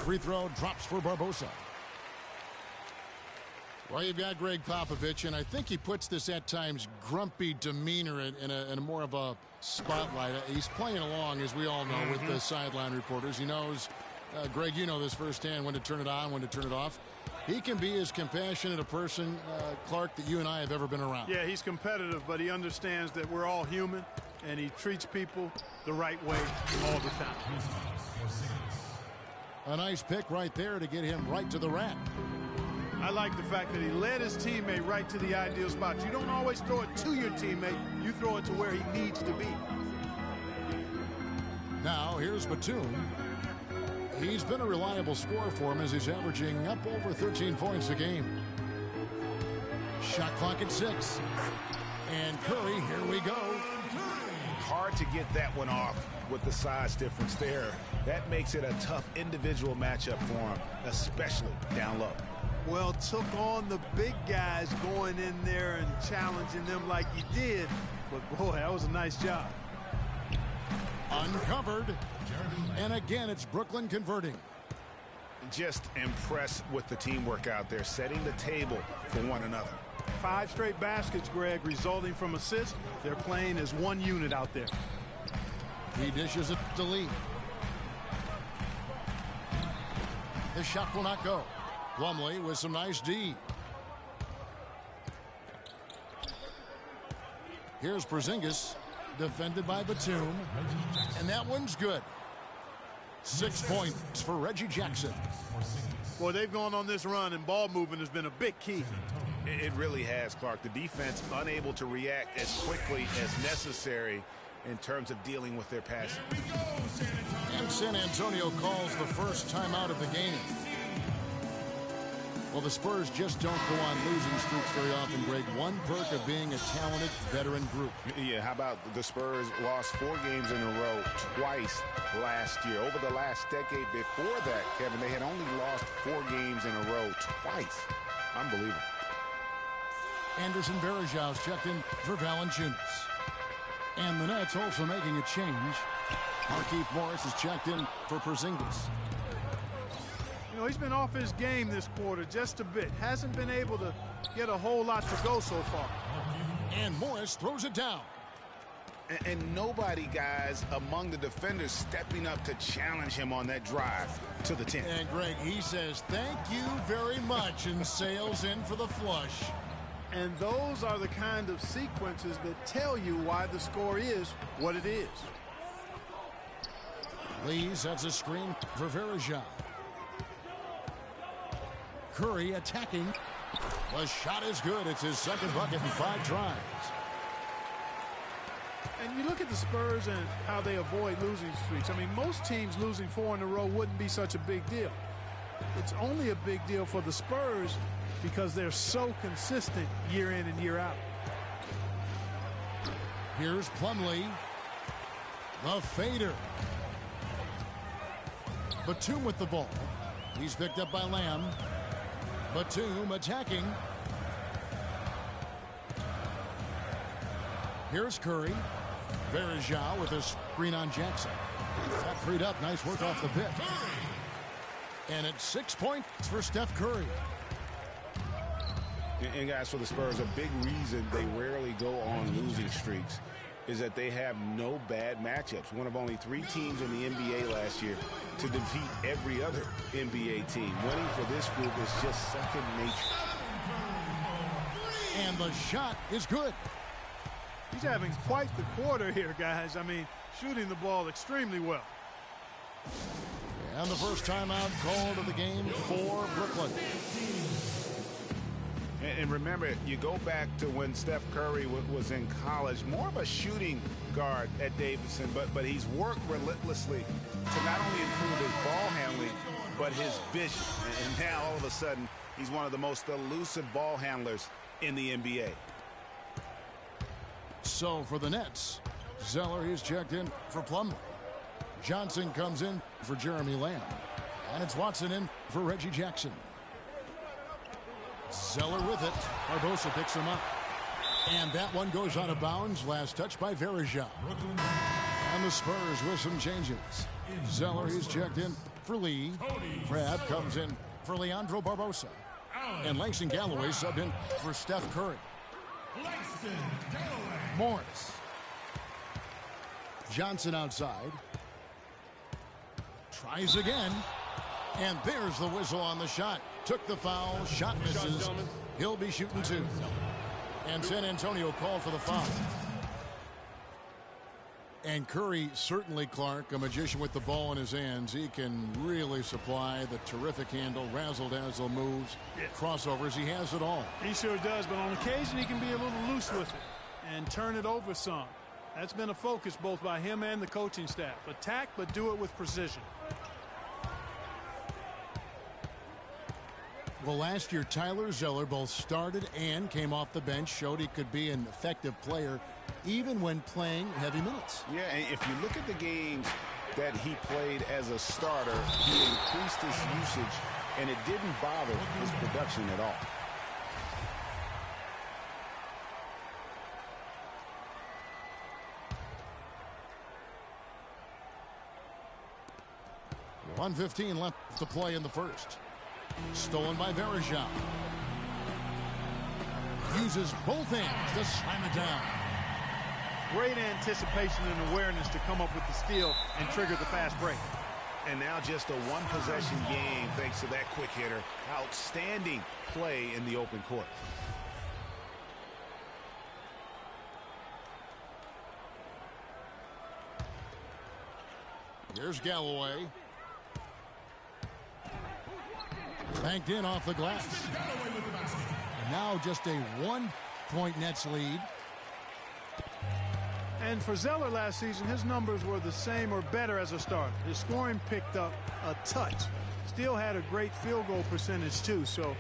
free throw drops for Barbosa. Well, you've got Greg Popovich, and I think he puts this at times grumpy demeanor in a more of a spotlight. He's playing along, as we all know, with the sideline reporters. He knows, Greg, you know this firsthand, when to turn it on, when to turn it off. He can be as compassionate a person, Clark, that you and I have ever been around. Yeah, he's competitive, but he understands that we're all human, and he treats people the right way all the time. A nice pick right there to get him right to the rack. I like the fact that he led his teammate right to the ideal spot. You don't always throw it to your teammate. You throw it to where he needs to be. Now, here's Batum. He's been a reliable scorer for him as he's averaging up over 13 points a game. Shot clock at 6. And Curry, here we go. Hard to get that one off with the size difference there. That makes it a tough individual matchup for him, especially down low. Well, took on the big guys going in there and challenging them like he did. But, boy, that was a nice job. Uncovered. And again, it's Brooklyn converting. Just impressed with the teamwork out there, setting the table for one another. 5 straight baskets, Greg, resulting from assists. They're playing as one unit out there. He dishes it to Lee. The shot will not go. Plumlee with some nice D. Here's Porzingis, defended by Batum, and that one's good. 6 points for Reggie Jackson. Boy, they've gone on this run, and ball movement has been a big key. It really has, Clark. The defense unable to react as quickly as necessary in terms of dealing with their passing. And San Antonio calls the first timeout of the game. Well, the Spurs just don't go on losing streaks very often, Greg. One perk of being a talented veteran group. Yeah, how about the Spurs lost 4 games in a row twice last year. Over the last decade before that, Kevin, they had only lost 4 games in a row twice. Unbelievable. Anderson Varejão's checked in for Valanciunas. And the Nets also making a change. Markieff Morris is checked in for Porzingis. You know, he's been off his game this quarter just a bit. Hasn't been able to get a whole lot to go so far. And Morris throws it down. And nobody, guys, among the defenders stepping up to challenge him on that drive to the 10. And, Greg, he says, thank you very much, and sails in for the flush. And those are the kind of sequences that tell you why the score is what it is. Lee sets a screen for Varejão. Curry attacking. The shot is good. It's his second bucket in 5 tries. And you look at the Spurs and how they avoid losing streaks. I mean, most teams losing 4 in a row wouldn't be such a big deal. It's only a big deal for the Spurs because they're so consistent year in and year out. Here's Plumlee. The fader. Batum with the ball. He's picked up by Lamb. Batum attacking. Here's Curry. Varejão with a screen on Jackson. That freed up. Nice work off the pick. And it's 6 points for Steph Curry. And guys, for the Spurs, a big reason they rarely go on losing streaks is that they have no bad matchups. One of only 3 teams in the NBA last year to defeat every other NBA team. Winning for this group is just second nature. And the shot is good. He's having quite the quarter here, guys. I mean, shooting the ball extremely well. And the first timeout called of the game for Brooklyn. And remember, you go back to when Steph Curry was in college, more of a shooting guard at Davidson, but he's worked relentlessly to not only improve his ball handling, but his vision. And now, all of a sudden, he's one of the most elusive ball handlers in the NBA. So for the Nets, Zeller is checked in for Plumlee. Johnson comes in for Jeremy Lamb. And it's Watson in for Reggie Jackson. Zeller with it. Barbosa picks him up. And that one goes out of bounds. Last touch by Varejão. And the Spurs with some changes. Zeller, he's checked in for Lee. Crabbe comes in for Leandro Barbosa. And Langston Galloway subbed in for Steph Curry. Morris. Johnson outside. Tries again. And there's the whistle on the shot. Took the foul. Shot misses. He'll be shooting two. And San Antonio called for the foul. And Curry, certainly, Clark, a magician with the ball in his hands. He can really supply the terrific handle, razzle-dazzle moves, crossovers. He has it all. He sure does, but on occasion he can be a little loose with it and turn it over some. That's been a focus both by him and the coaching staff. Attack, but do it with precision. Well, last year, Tyler Zeller both started and came off the bench, showed he could be an effective player even when playing heavy minutes. Yeah, and if you look at the games that he played as a starter, he increased his usage, and it didn't bother his production at all. .115 left to play in the first. Stolen by Varejao. Uses both hands to slam it down. Great anticipation and awareness to come up with the steal and trigger the fast break. And now just a one-possession game thanks to that quick hitter. Outstanding play in the open court. Here's Galloway. Banked in off the glass. And now just a 1-point Nets lead. And for Zeller last season, his numbers were the same or better as a starter. His scoring picked up a touch. Still had a great field goal percentage too, so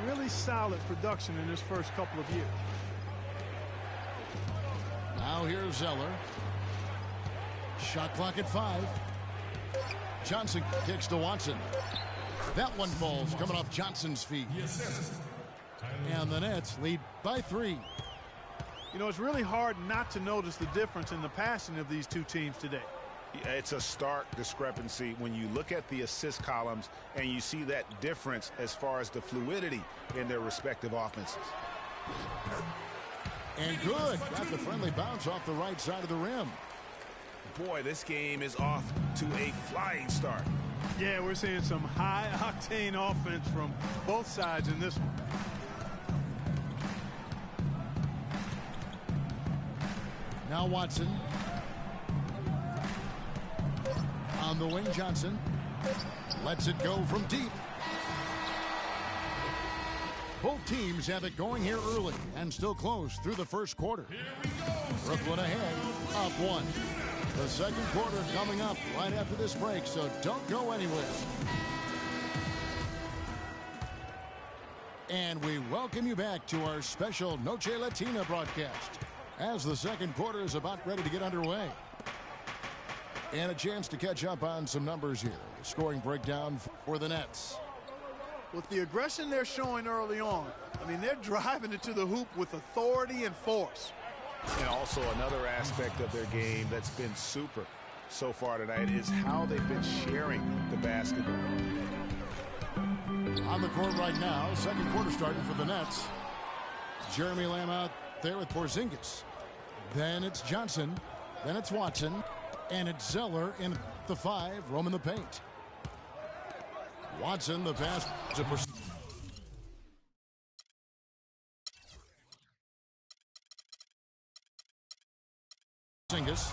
really solid production in his first couple of years. Now here's Zeller. Shot clock at 5. Johnson kicks to Watson. That one falls, coming off Johnson's feet. And the Nets lead by 3. You know, it's really hard not to notice the difference in the passing of these two teams today. Yeah, it's a stark discrepancy when you look at the assist columns and you see that difference as far as the fluidity in their respective offenses. And good. Got the friendly bounce off the right side of the rim. Boy, this game is off to a flying start. Yeah, we're seeing some high-octane offense from both sides in this one. Now Watson. On the wing, Johnson. Lets it go from deep. Both teams have it going here early and still close through the first quarter. Brooklyn ahead, up 1. The second quarter coming up right after this break, so don't go anywhere. And we welcome you back to our special Noche Latina broadcast as the second quarter is about ready to get underway. And a chance to catch up on some numbers here. Scoring breakdown for the Nets. With the aggression they're showing early on, I mean, they're driving it to the hoop with authority and force. And also another aspect of their game that's been super so far tonight is how they've been sharing the basketball. On the court right now, second quarter starting for the Nets. Jeremy Lamb out there with Porzingis. Then it's Johnson. Then it's Watson. And it's Zeller in the 5, roaming the paint. Watson, the pass to Porzingis.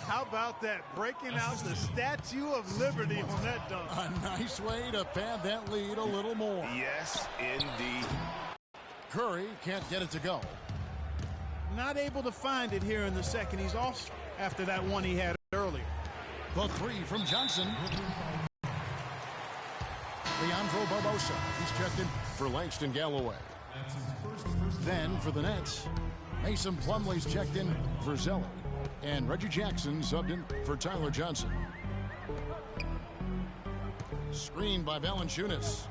How about that? Breaking out the Statue of Liberty on that dunk. A nice way to pad that lead a little more. Yes, indeed. Curry can't get it to go. Not able to find it here in the second. He's off after that one he had earlier. The 3 from Johnson. Leandro Barbosa. He's checked in for Langston Galloway. Then for the Nets, Mason Plumlee's checked in for Zeller. And Reggie Jackson subbed in for Tyler Johnson. Screened by Valanciunas.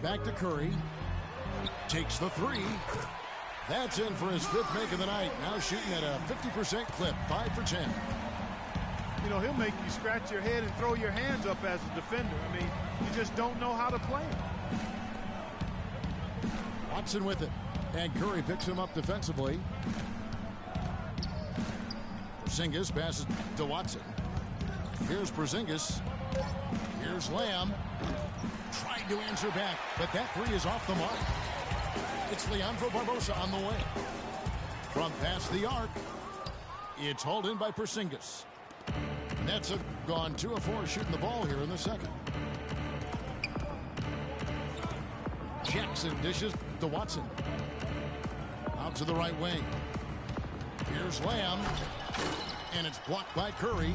Back to Curry. Takes the 3. That's in for his 5th make of the night. Now shooting at a 50% clip, 5 for 10. You know, he'll make you scratch your head and throw your hands up as a defender. I mean, you just don't know how to play him. Watson with it. And Curry picks him up defensively. Porzingis passes to Watson. Here's Porzingis. Here's Lamb. Trying to answer back, but that three is off the mark. It's Leandro Barbosa on the way. From past the arc, it's hauled in by Porzingis. Nets have gone 2 of 4 shooting the ball here in the second. Jackson dishes to Watson. Out to the right wing. Here's Lamb. And it's blocked by Curry.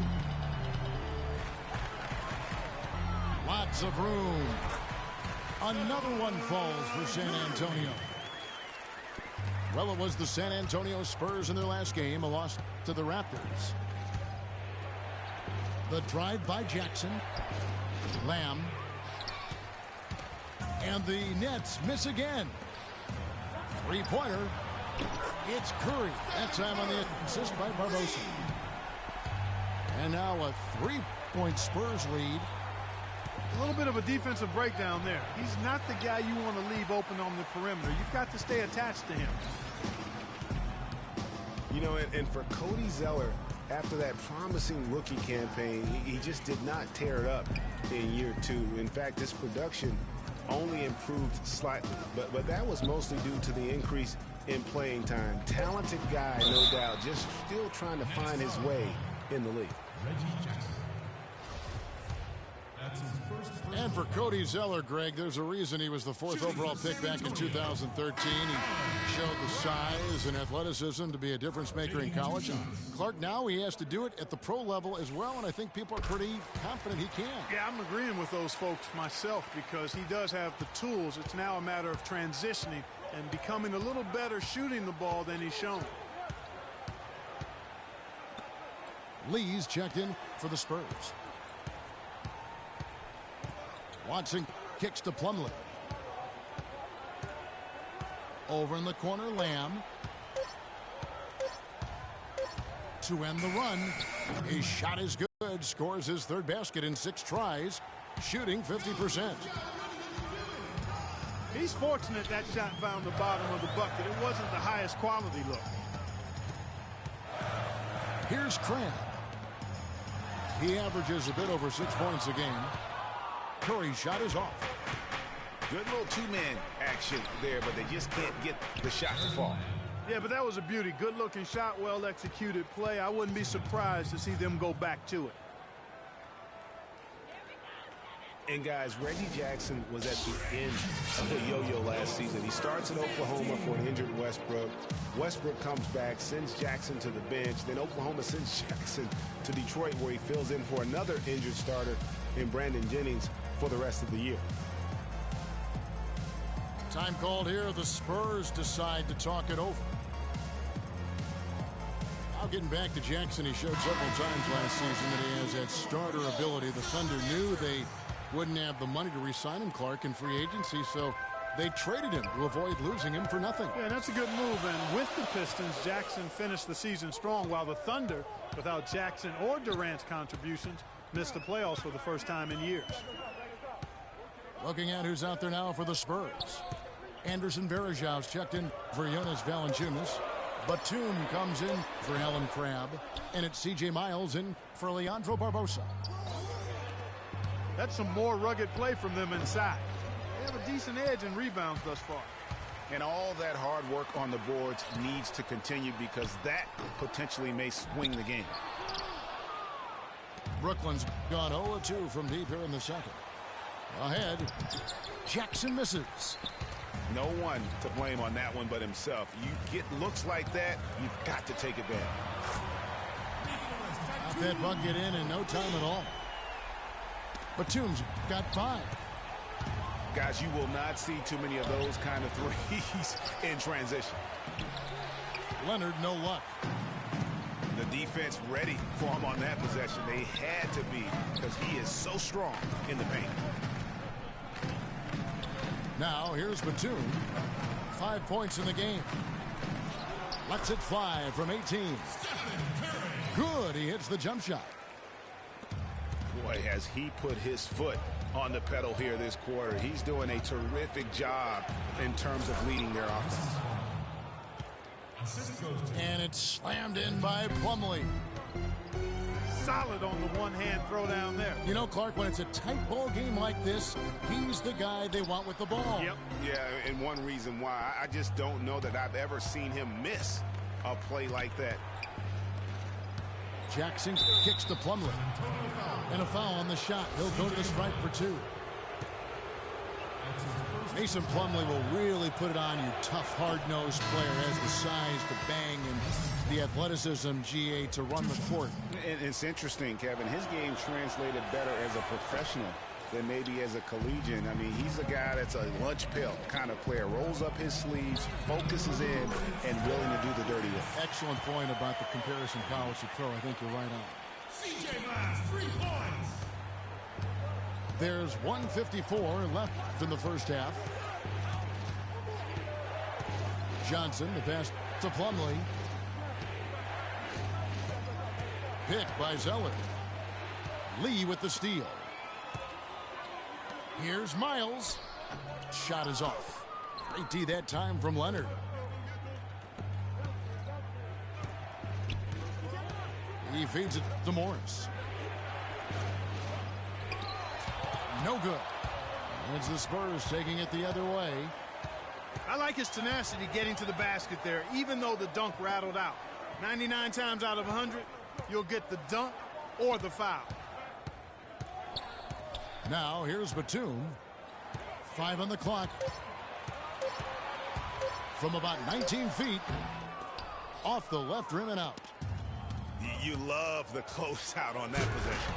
Lots of room. Another one falls for San Antonio. Well, it was the San Antonio Spurs in their last game, a loss to the Raptors. The drive by Jackson. Lamb. And the Nets miss again. Three-pointer. It's Curry. That time on the assist by Barbosa. And now a 3-point Spurs lead. A little bit of a defensive breakdown there. He's not the guy you want to leave open on the perimeter. You've got to stay attached to him. You know, and for Cody Zeller, after that promising rookie campaign, he just did not tear it up in year 2. In fact, his production only improved slightly. But that was mostly due to the increase in playing time. Talented guy, no doubt, just still trying to find his way in the league. And for Cody Zeller, Greg, there's a reason he was the 4th overall pick back in 2013. He showed the size and athleticism to be a difference maker in college. And Clark, now he has to do it at the pro level as well, and I think people are pretty confident he can. Yeah, I'm agreeing with those folks myself because he does have the tools. It's now a matter of transitioning and becoming a little better shooting the ball than he's shown. Lee's checked in for the Spurs. Watson kicks to Plumlee. Over in the corner, Lamb. To end the run. His shot is good. Scores his 3rd basket in 6 tries. Shooting 50%. He's fortunate that shot found the bottom of the bucket. It wasn't the highest quality look. Here's Cram. He averages a bit over 6 points a game. Curry's shot is off. Good little 2-man action there, but they just can't get the shot to fall. Yeah, but that was a beauty. Good-looking shot, well-executed play. I wouldn't be surprised to see them go back to it. And guys, Reggie Jackson was at the end of a yo-yo last season. He starts at Oklahoma for an injured Westbrook. Westbrook comes back, sends Jackson to the bench. Then Oklahoma sends Jackson to Detroit, where he fills in for another injured starter in Brandon Jennings for the rest of the year. Time called here. The Spurs decide to talk it over. Now getting back to Jackson, he showed several times last season that he has that starter ability. The Thunder knew they wouldn't have the money to re-sign him, Clark, in free agency, so they traded him to avoid losing him for nothing. Yeah, that's a good move. And with the Pistons, Jackson finished the season strong, while the Thunder, without Jackson or Durant's contributions, missed the playoffs for the first time in years. Looking at who's out there now for the Spurs. Anderson Varejau's checked in for Jonas Valanciunas. Batum comes in for Allen Crabbe. And it's C.J. Miles in for Leandro Barbosa. That's some more rugged play from them inside. They have a decent edge in rebounds thus far. And all that hard work on the boards needs to continue because that potentially may swing the game. Brooklyn's gone 0-2 from deep here in the second. Ahead, Jackson misses. No one to blame on that one but himself. You get looks like that, you've got to take advantage. Got that bucket in no time at all. Batum's got 5. Guys, you will not see too many of those kind of threes in transition. Leonard, no luck. The defense ready for him on that possession. They had to be because he is so strong in the paint. Now here's Batum. 5 points in the game. Lets it fly from 18. Good. He hits the jump shot. Boy, has he put his foot on the pedal here this quarter. He's doing a terrific job in terms of leading their offense. And it's slammed in by Plumlee. Solid on the one-hand throw down there. You know, Clark, when it's a tight ball game like this, he's the guy they want with the ball. Yep. Yeah, and one reason why, I just don't know that I've ever seen him miss a play like that. Jackson kicks to Plumlee. And a foul on the shot. He'll go to the stripe for 2. Mason Plumlee will really put it on you. Tough, hard-nosed player. Has the size to bang and the athleticism, GA, to run the court. And it's interesting, Kevin. His game translated better as a professional than maybe as a collegian. I mean, he's a guy that's a lunch pill kind of player. Rolls up his sleeves, focuses in, and willing to do the dirty work. Excellent point about the comparison college to pro. I think you're right on. Yeaaaah, 3 points. There's 1:54 left in the first half. Johnson, the pass to Plumlee. Picked by Zeller. Lee with the steal. Here's Miles. Shot is off. Great D that time from Leonard. He feeds it to Morris. No good. It's the Spurs taking it the other way. I like his tenacity getting to the basket there, even though the dunk rattled out. 99 times out of 100, you'll get the dunk or the foul. Now here's Batum. 5 on the clock. From about 19 feet. Off the left rim and out. You love the closeout on that possession.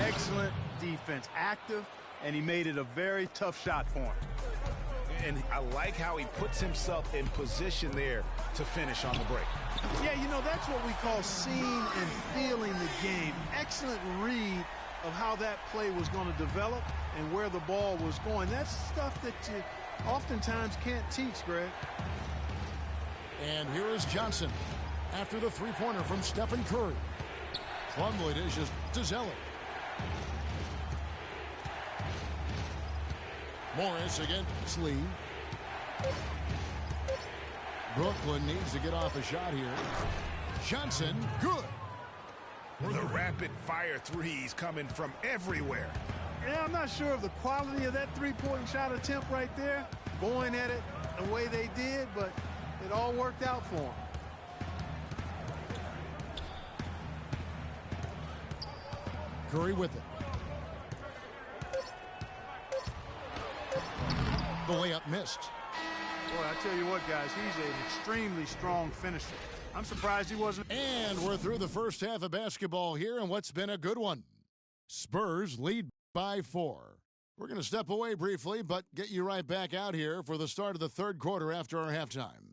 Excellent defense. Active, and he made it a very tough shot for him. And I like how he puts himself in position there to finish on the break. Yeah, you know, that's what we call seeing and feeling the game. Excellent read of how that play was going to develop and where the ball was going. That's stuff that you oftentimes can't teach, Greg. And here is Johnson after the three-pointer from Stephen Curry. Plumlee dishes to Zeller. Morris against Lee. Brooklyn needs to get off a shot here. Johnson, good. The rapid-fire threes coming from everywhere. Yeah, I'm not sure of the quality of that three-point shot attempt right there, going at it the way they did, but it all worked out for them. Curry with it. The layup missed. Boy, I tell you what, guys, he's an extremely strong finisher. I'm surprised he wasn't. And we're through the first half of basketball here, and what's been a good one. Spurs lead by 4. We're going to step away briefly, but get you right back out here for the start of the third quarter after our halftime.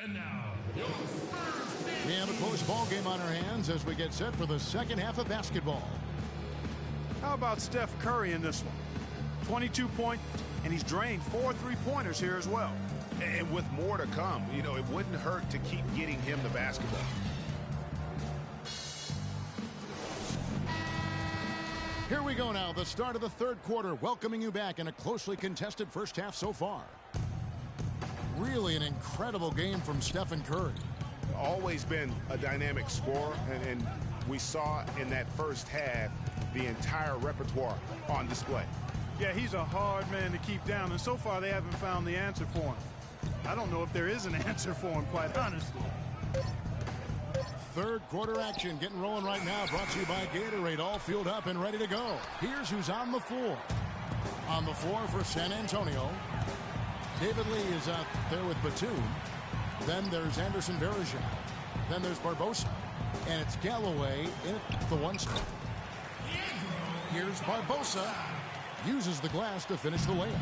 And now, your Spurs team. We have a close ball game on our hands as we get set for the second half of basketball. How about Steph Curry in this one? 22 points, and he's drained 4 3-pointers here as well. And with more to come, you know, it wouldn't hurt to keep getting him the basketball. Here we go now, the start of the third quarter, welcoming you back in a closely contested first half so far. Really an incredible game from Stephen Curry. Always been a dynamic scorer, and we saw in that first half the entire repertoire on display. Yeah, he's a hard man to keep down, and so far they haven't found the answer for him. I don't know if there is an answer for him, quite honestly. Third quarter action getting rolling right now, brought to you by Gatorade, all fueled up and ready to go. Here's who's on the floor. On the floor for San Antonio, David Lee is out there with Batum. Then there's Anderson Varejao. Then there's Barbosa. And it's Galloway in the one spot. Here's Barbosa. Uses the glass to finish the layup.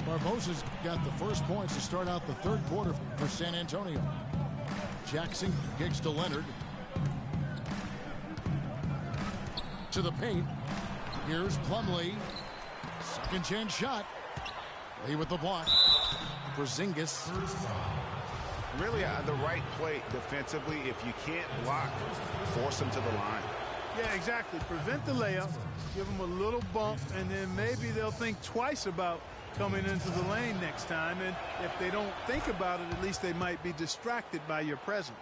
Barbosa's got the first points to start out the third quarter for San Antonio. Jackson kicks to Leonard. to the paint. Here's Plumlee. Second chance shot. Lee with the block. Porzingis. Really the right play defensively. If you can't block, force them to the line. Yeah, exactly. Prevent the layup, give them a little bump, and then maybe they'll think twice about coming into the lane next time. And if they don't think about it, at least they might be distracted by your presence.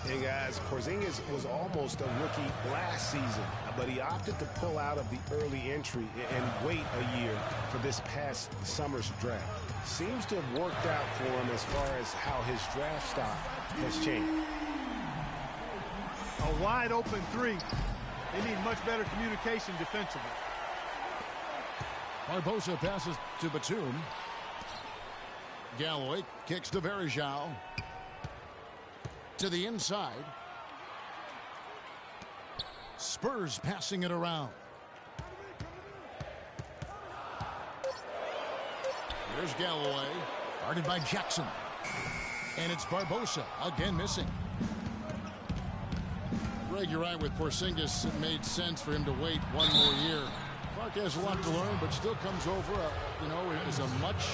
Hey guys, Porzingis was almost a rookie last season, but he opted to pull out of the early entry and wait a year for this past summer's draft. Seems to have worked out for him as far as how his draft stock has changed. A wide open three. They need much better communication defensively. Barbosa passes to Batum. Galloway kicks to Varejao. To the inside. Spurs passing it around. There's Galloway. Guarded by Jackson. And it's Barbosa again missing. Greg, you're right with Porzingis. It made sense for him to wait one more year. Clark has a lot to learn, but still comes over, as a much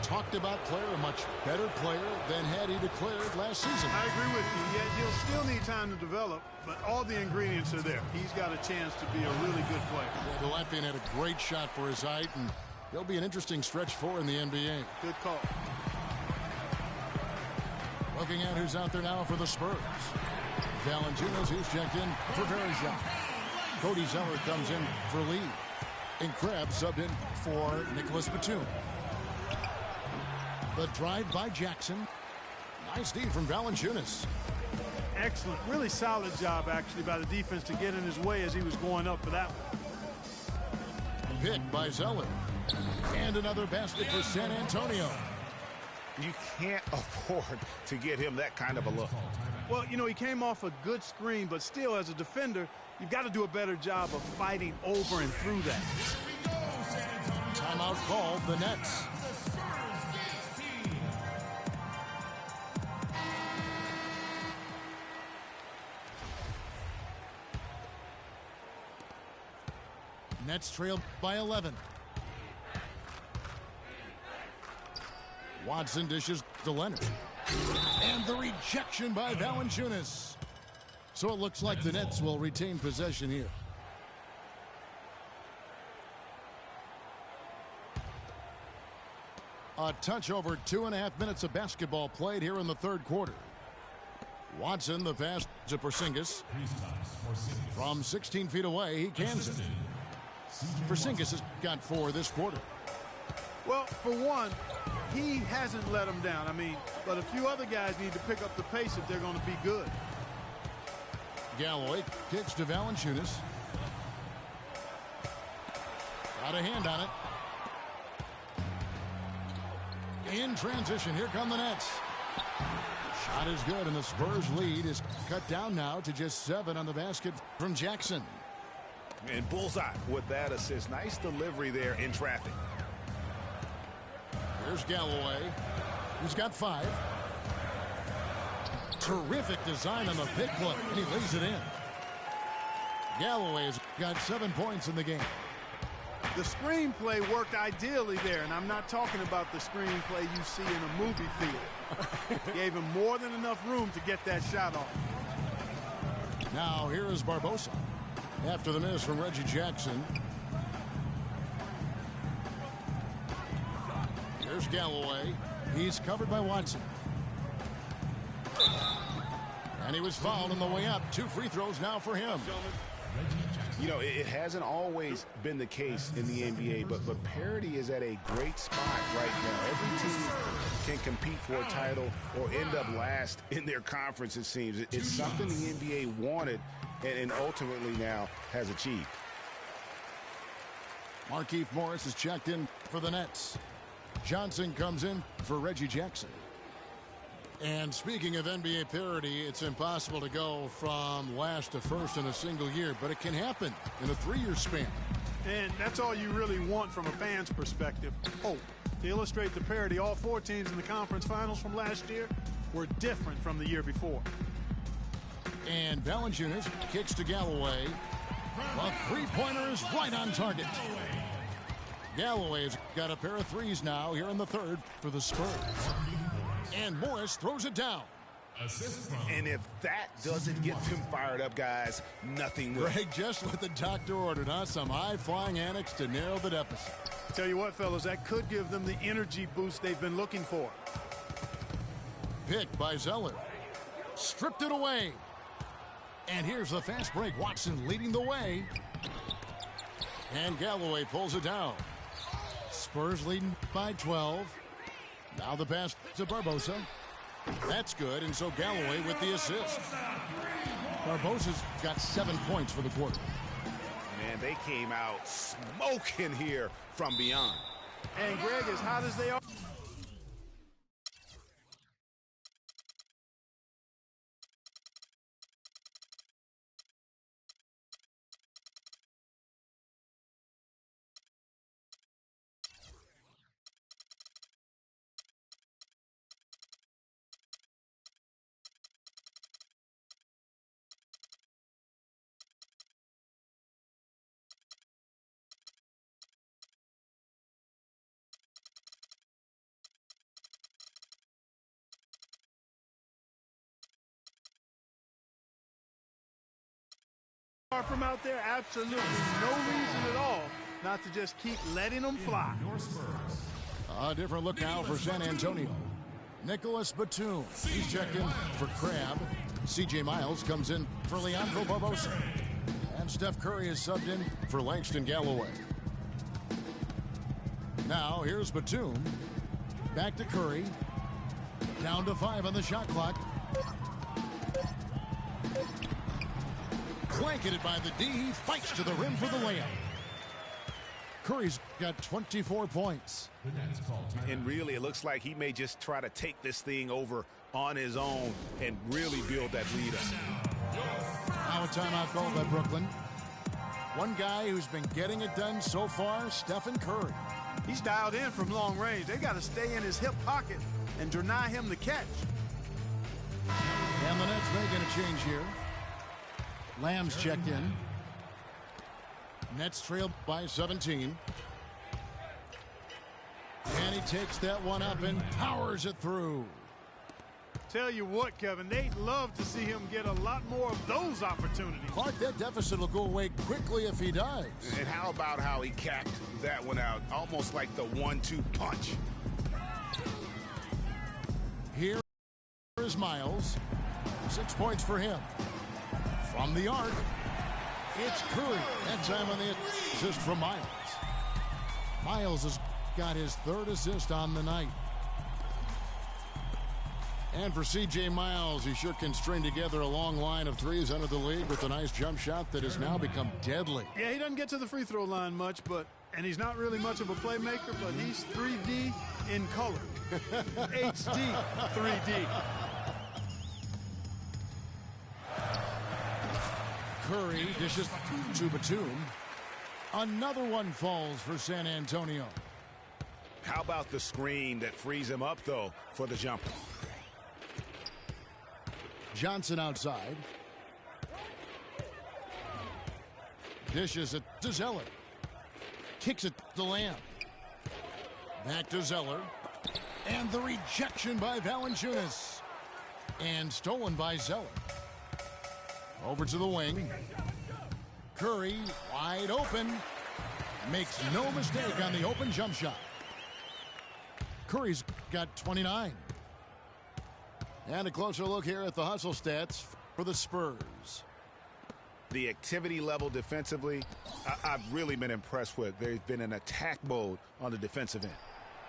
talked about player, a much better player than had he declared last season. I agree with you. Yet he'll still need time to develop, but all the ingredients are there. He's got a chance to be a really good player. Yeah, the Latvian had a great shot for his height, and he'll be an interesting stretch for in the NBA. Good call. Looking at who's out there now for the Spurs. Valanciunas, he's checked in for Varejao. Cody Zeller comes in for Lee. And Krebs subbed in for Nicholas Batum. The drive by Jackson. Nice D from Valanciunas. Excellent. Really solid job, actually, by the defense to get in his way as he was going up for that one. Pick by Zeller. And another basket for San Antonio. You can't afford to get him that kind of a look. Well, he came off a good screen, but still, as a defender, you've got to do a better job of fighting over and through that. Timeout called, the Nets. Nets trailed by 11. Watson dishes to Leonard. And the rejection by Valanciunas. So it looks like the Nets will retain possession here. A touch over 2.5 minutes of basketball played here in the third quarter. Watson, the pass to Porzingis. From 16 feet away, he cans it. Porzingis has got 4 this quarter. Well, for one, he hasn't let them down. But a few other guys need to pick up the pace if they're going to be good. Galloway kicks to Valanciunas. Got a hand on it. In transition, here come the Nets. Shot is good, and the Spurs lead is cut down now to just 7 on the basket from Jackson. And bullseye with that assist. Nice delivery there in traffic. Here's Galloway. He's got 5. Terrific design on the pick play, and he lays it in. Galloway has got 7 points in the game. The screenplay worked ideally there, and I'm not talking about the screenplay you see in a movie theater. Gave him more than enough room to get that shot off. Now here is Barbosa. After the miss from Reggie Jackson. Here's Galloway. He's covered by Watson. And he was fouled on the way up. 2 free throws now for him. It hasn't always been the case in the NBA, but parity is at a great spot right now. Every team can compete for a title or end up last in their conference, it seems. It's something the NBA wanted and ultimately now has achieved. Markieff Morris is checked in for the Nets. Johnson comes in for Reggie Jackson. And speaking of NBA parity, it's impossible to go from last to first in a single year, but it can happen in a 3-year span. And that's all you really want from a fan's perspective. Hope. To illustrate the parity, all 4 teams in the conference finals from last year were different from the year before. And Valanciunas kicks to Galloway. The three-pointer is right on target. Galloway's got a pair of threes now here in the third for the Spurs. And Morris throws it down. And if that doesn't get them fired up, guys, nothing will. Greg, just what the doctor ordered, huh? Some high-flying antics to narrow the deficit. Tell you what, fellas, that could give them the energy boost they've been looking for. Picked by Zeller. Stripped it away. And here's the fast break. Watson leading the way. And Galloway pulls it down. Spurs leading by 12. Now the pass to Barbosa. That's good, and so Galloway with the assist. Barbosa's got 7 points for the quarter. Man, they came out smoking here from beyond. And Greg, as hot as they are. From out there, absolutely no reason at all not to just keep letting them fly. A different look now for San Antonio. Nicholas Batum. He's checked in for Crabbe. C.J. Miles comes in for Leandro Barbosa. And Steph Curry is subbed in for Langston Galloway. Now here's Batum. Back to Curry. Down to 5 on the shot clock. Blanketed by the D. He fights to the rim for the layup. Curry's got 24 points. And really, it looks like he may just try to take this thing over on his own and really build that lead up. Now a timeout called by Brooklyn. One guy who's been getting it done so far, Stephen Curry. He's dialed in from long range. They got to stay in his hip pocket and deny him the catch. And the Nets making a change here. Lamb's checked in. Nets trail by 17. And he takes that one up and powers it through. Tell you what, Kevin, they'd love to see him get a lot more of those opportunities. Clark, that deficit will go away quickly if he does. And how about how he capped that one out? Almost like the 1-2 punch. Here is Miles. 6 points for him. From the arc, it's Curry. That time on the assist from Miles. Miles has got his 3rd assist on the night. And for C.J. Miles, he sure can string together a long line of threes under the league with a nice jump shot that has now become deadly. Yeah, he doesn't get to the free throw line much, and he's not really much of a playmaker, but he's 3D in color. HD 3D. Curry dishes to Batum. Another one falls for San Antonio. How about the screen that frees him up, though, for the jumper? Johnson outside. Dishes it to Zeller. Kicks it to Lamb. Back to Zeller. And the rejection by Valanciunas. And stolen by Zeller. Over to the wing. Curry wide open. Makes no mistake on the open jump shot. Curry's got 29. And a closer look here at the hustle stats for the Spurs. The activity level defensively, I've really been impressed with. They've been in attack mode on the defensive end.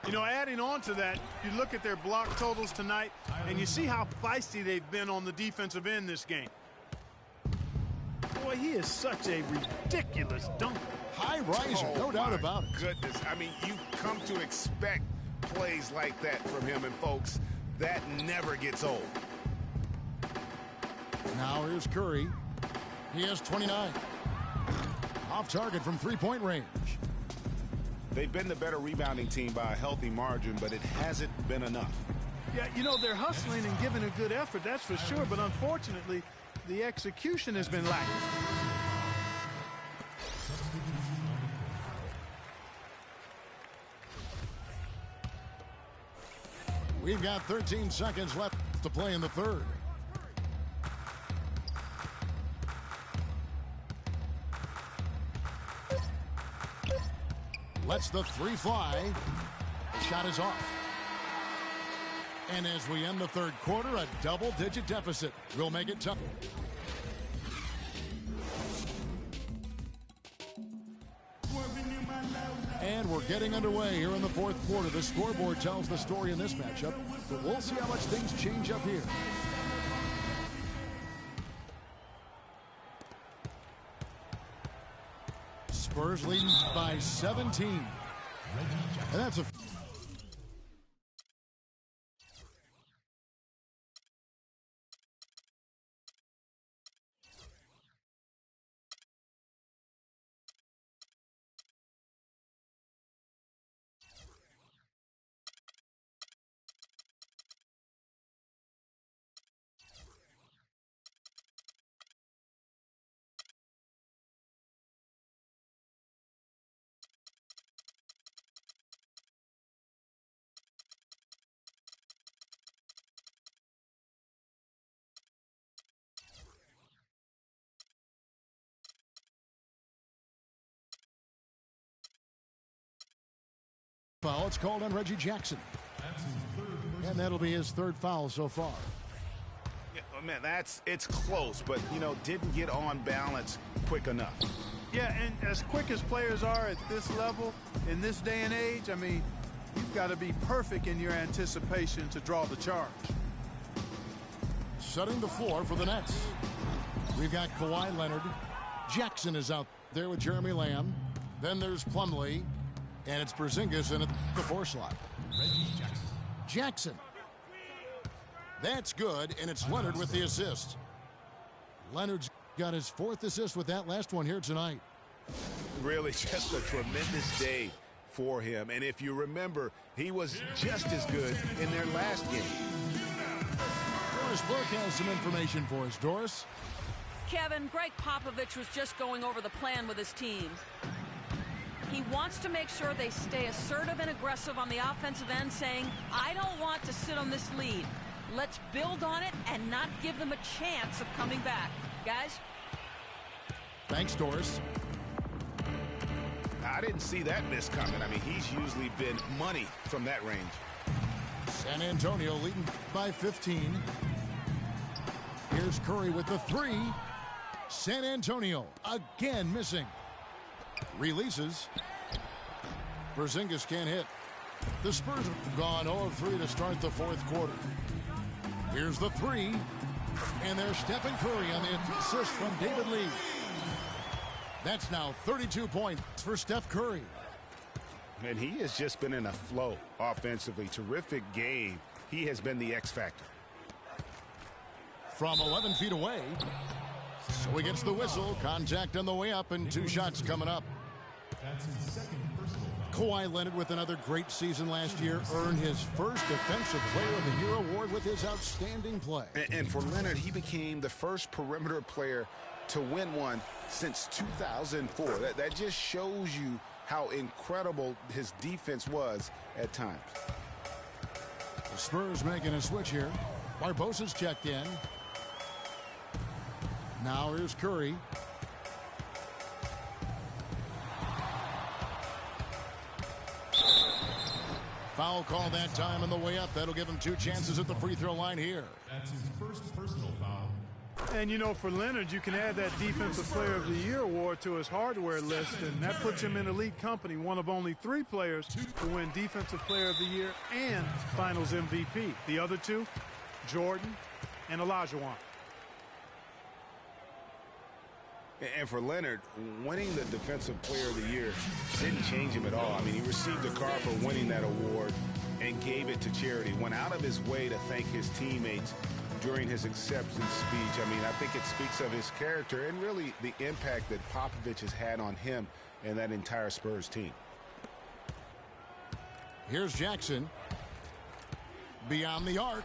You know, adding on to that, you look at their block totals tonight, and you see how feisty they've been on the defensive end this game. Boy, he is such a ridiculous dunker. High riser, no doubt about it. Goodness, I mean, you come to expect plays like that from him, and folks, that never gets old. Now here's Curry. He has 29. Off target from three-point range. They've been the better rebounding team by a healthy margin, but it hasn't been enough. Yeah, you know, they're hustling and giving a good effort, that's for sure, but unfortunately, the execution has been lacking. We've got 13 seconds left to play in the third. Lets the three fly. The shot is off. And as we end the third quarter, a double-digit deficit will make it tough. And we're getting underway here in the fourth quarter. The scoreboard tells the story in this matchup, but we'll see how much things change up here. Spurs leading by 17. And that's a... foul. It's called on Reggie Jackson. And that'll be his third foul so far. Yeah, oh man, it's close, but, you know, didn't get on balance quick enough. Yeah, and as quick as players are at this level, in this day and age, I mean, you've got to be perfect in your anticipation to draw the charge. Setting the floor for the Nets. We've got Kawhi Leonard. Jackson is out there with Jeremy Lamb. Then there's Plumlee. And it's Porzingis in at the 4 slot. Jackson. That's good, and it's Leonard with the assist. Leonard's got his 4th assist with that last one here tonight. Really just a tremendous day for him. And if you remember, he was just as good in their last game. Doris Burke has some information for us. Doris? Kevin, Greg Popovich was just going over the plan with his team. He wants to make sure they stay assertive and aggressive on the offensive end, saying, I don't want to sit on this lead. Let's build on it and not give them a chance of coming back. Guys? Thanks, Doris. I didn't see that miss coming. I mean, he's usually been money from that range. San Antonio leading by 15. Here's Curry with the 3. San Antonio again missing. Releases. Porzingis can't hit. The Spurs have gone 0 of 3 to start the fourth quarter. Here's the 3. And there's Stephen Curry on the assist from David Lee. That's now 32 points for Steph Curry. And he has just been in a flow offensively. Terrific game. He has been the X factor. From 11 feet away. So he gets the whistle. Contact on the way up and 2 shots coming up. That's his second personal Kawhi Leonard with another great season last year earned his first Defensive Player of the Year award with his outstanding play. And for Leonard, he became the first perimeter player to win one since 2004. That just shows you how incredible his defense was at times. The Spurs making a switch here. Barbosa's checked in. Now here's Curry. Foul call that time on the way up. That'll give him 2 chances at the free throw line here. That's his first personal foul. And, you know, for Leonard, you can add that Defensive Player of the Year award to his hardware list, and that puts him in elite company, one of only 3 players to win Defensive Player of the Year and Finals MVP. The other 2, Jordan and Olajuwon. And for Leonard, winning the Defensive Player of the Year didn't change him at all. I mean, he received a card for winning that award and gave it to charity. Went out of his way to thank his teammates during his acceptance speech. I mean, I think it speaks of his character and really the impact that Popovich has had on him and that entire Spurs team. Here's Jackson. Beyond the arc.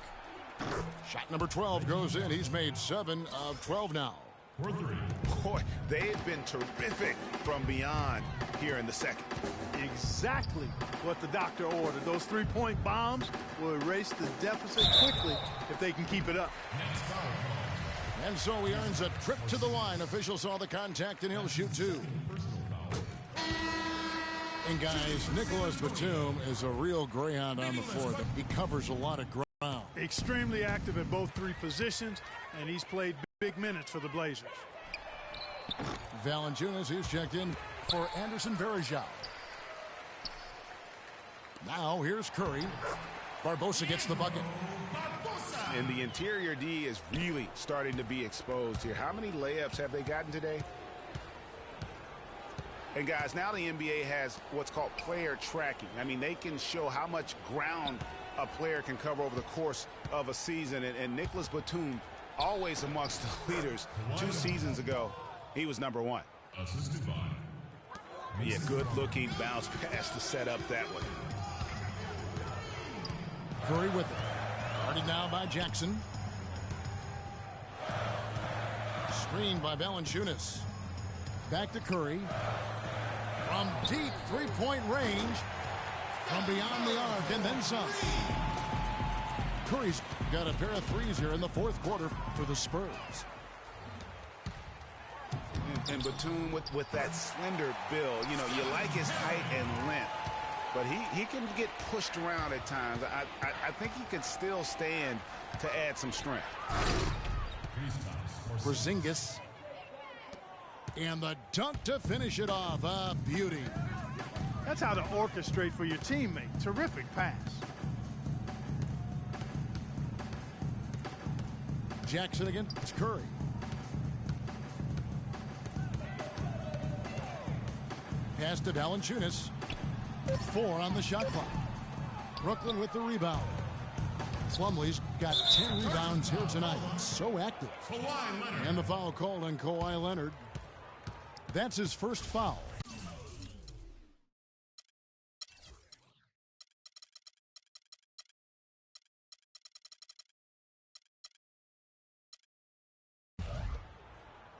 Shot number 12 goes in. He's made 7 of 12 now. For 3. Boy, they have been terrific from beyond here in the second. Exactly what the doctor ordered. Those three-point bombs will erase the deficit quickly if they can keep it up. Next foul call. And so he earns a trip to the line. Officials saw the contact, and he'll shoot 2. Personal foul. And guys, Nicholas Batum is a real greyhound on the floor. He covers a lot of ground. Extremely active at both 3 positions, and he's played big minutes for the Blazers. Valanciunas, who's checked in for Anderson Varejao. Now here's Curry. Barbosa gets the bucket. And the interior D is really starting to be exposed here. How many layups have they gotten today? And guys, now the NBA has what's called player tracking. I mean, they can show how much ground a player can cover over the course of a season. And Nicholas Batum, always amongst the leaders. 2 seasons ago, he was number 1. Assisted by. Yeah, good-looking bounce pass to set up that one. Curry with it. Guarded now by Jackson. Screened by Valanciunas. Back to Curry. From deep three-point range. From beyond the arc and then some. Curry's got a pair of threes here in the 4th quarter for the Spurs. And Batum with that slender build, you know, you like his height and length, but he can get pushed around at times. I think he could still stand to add some strength. Porzingis. And the dunk to finish it off. A beauty. That's how to orchestrate for your teammate. Terrific pass. Jackson against Curry. Pass to Valanciunas. 4 on the shot clock. Brooklyn with the rebound. Plumlee's got 10 rebounds here tonight. So active. And the foul called on Kawhi Leonard. That's his first foul.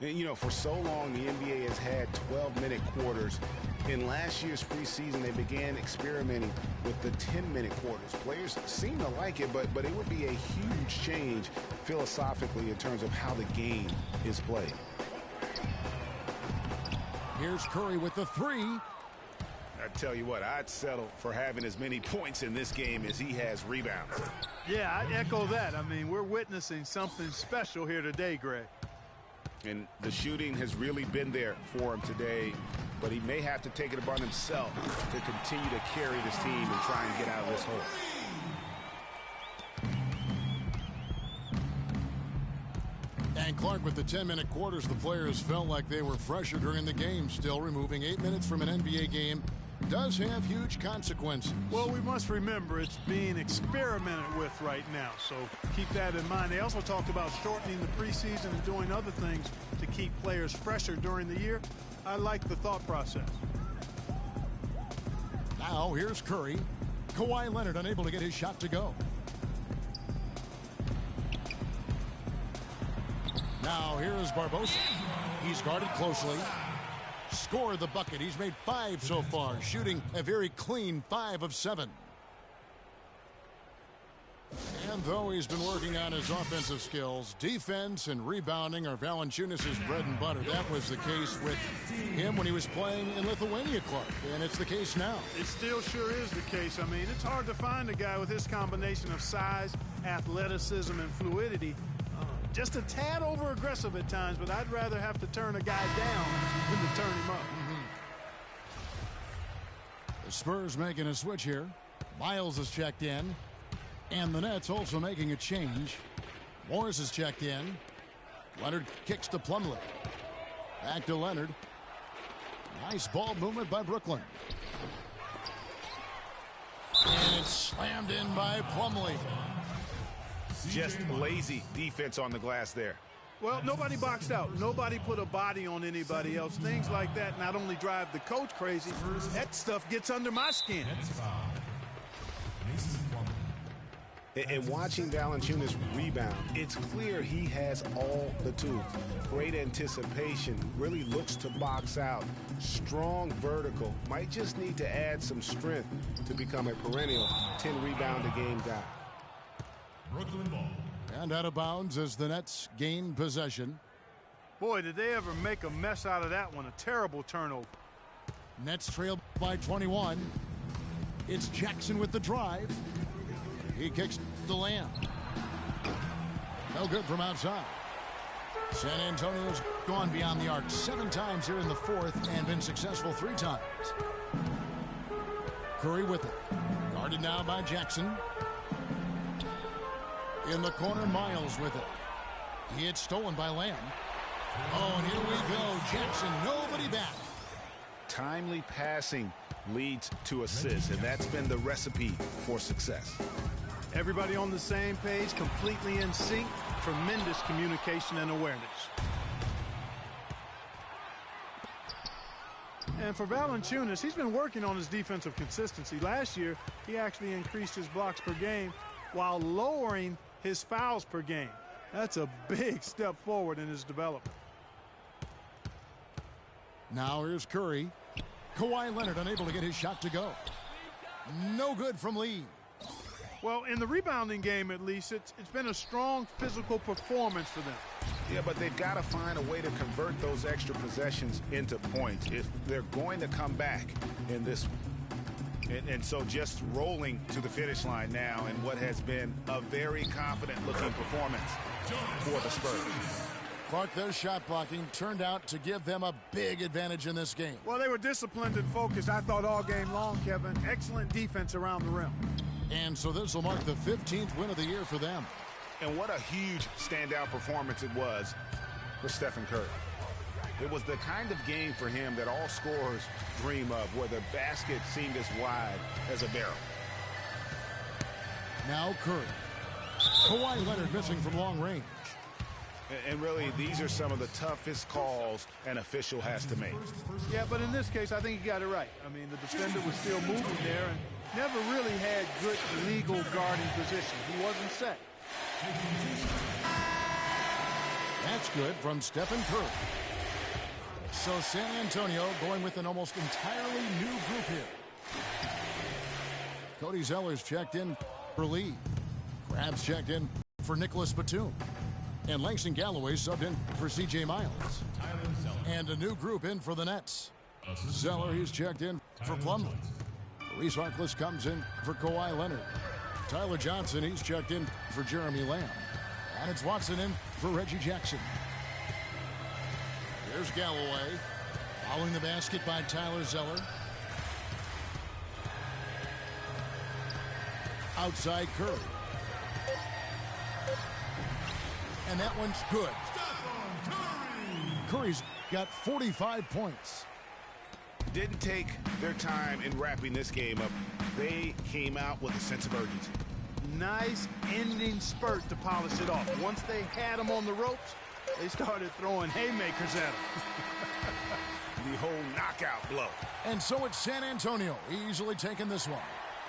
And, you know, for so long, the NBA has had 12-minute quarters. In last year's preseason, they began experimenting with the 10-minute quarters. Players seem to like it, but it would be a huge change philosophically in terms of how the game is played. Here's Curry with the 3. I tell you what, I'd settle for having as many points in this game as he has rebounds. Yeah, I'd echo that. I mean, we're witnessing something special here today, Greg. And the shooting has really been there for him today, but he may have to take it upon himself to continue to carry this team and try and get out of this hole. And Clark with the 10-minute quarters, the players felt like they were fresher during the game. Still, removing 8 minutes from an NBA game does have huge consequences. Well, we must remember it's being experimented with right now, so keep that in mind. They also talked about shortening the preseason and doing other things to keep players fresher during the year. I like the thought process. Now here's Curry. Kawhi Leonard unable to get his shot to go. Now here is Barbosa. He's guarded closely. Scored the bucket. He's made 5 so far, shooting a very clean 5 of 7. And though he's been working on his offensive skills, defense and rebounding are Valanciunas' bread and butter. That was the case with him when he was playing in Lithuania, Clark, and it's the case now. It still sure is the case. I mean, it's hard to find a guy with his combination of size, athleticism, and fluidity. Just a tad over aggressive at times, but I'd rather have to turn a guy down than to turn him up. The Spurs making a switch here. Miles is checked in. And the Nets also making a change. Morris is checked in. Leonard kicks to Plumlee. Back to Leonard. Nice ball movement by Brooklyn. And it's slammed in by Plumlee. Just lazy defense on the glass there. Well, nobody boxed out. Nobody put a body on anybody else. Things like that not only drive the coach crazy, that stuff gets under my skin. And watching Valanciunas rebound, it's clear he has all the tools. Great anticipation, really looks to box out. Strong vertical, might just need to add some strength to become a perennial 10-rebound-a-game guy. Brooklyn ball. And out of bounds as the Nets gain possession. Boy, did they ever make a mess out of that one. A terrible turnover. Nets trail by 21. It's Jackson with the drive. He kicks the layup. No good from outside. San Antonio's gone beyond the arc 7 times here in the fourth and been successful 3 times. Curry with it. Guarded now by Jackson. In the corner, Miles with it. He had stolen by Lamb. Oh, and here we go. Jackson, nobody back. Timely passing leads to assists, and that's been the recipe for success. Everybody on the same page, completely in sync. Tremendous communication and awareness. And for Valanciunas, he's been working on his defensive consistency. Last year, he actually increased his blocks per game while lowering his fouls per game. That's a big step forward in his development. Now here's Curry. Kawhi Leonard unable to get his shot to go. No good from Lee. Well, in the rebounding game, at least, it's been a strong physical performance for them. Yeah, but they've got to find a way to convert those extra possessions into points if they're going to come back in this one. And so just rolling to the finish line now in what has been a very confident-looking performance for the Spurs. Clark, their shot blocking turned out to give them a big advantage in this game. Well, they were disciplined and focused, I thought, all game long, Kevin. Excellent defense around the rim. And so this will mark the 15th win of the year for them. And what a huge standout performance it was for Stephen Curry. It was the kind of game for him that all scorers dream of, where the basket seemed as wide as a barrel. Now Curry. Kawhi Leonard missing from long range. And really, these are some of the toughest calls an official has to make. Yeah, but in this case, I think he got it right. I mean, the defender was still moving there and never really had good legal guarding position. He wasn't set. That's good from Stephen Curry. So San Antonio going with an almost entirely new group here. Cody Zeller's checked in for Lee. Krabs checked in for Nicholas Batum. And Langston Galloway subbed in for C.J. Miles. And a new group in for the Nets. Zeller, he's checked in for Plumlee. Reese Harkless comes in for Kawhi Leonard. Tyler Johnson, he's checked in for Jeremy Lamb. And it's Watson in for Reggie Jackson. Here's Galloway. Following the basket by Tyler Zeller. Outside Curry. And that one's good. Curry's got 45 points. Didn't take their time in wrapping this game up. They came out with a sense of urgency. Nice ending spurt to polish it off. Once they had him on the ropes, they started throwing haymakers at him. The whole knockout blow. And so it's San Antonio easily taking this one.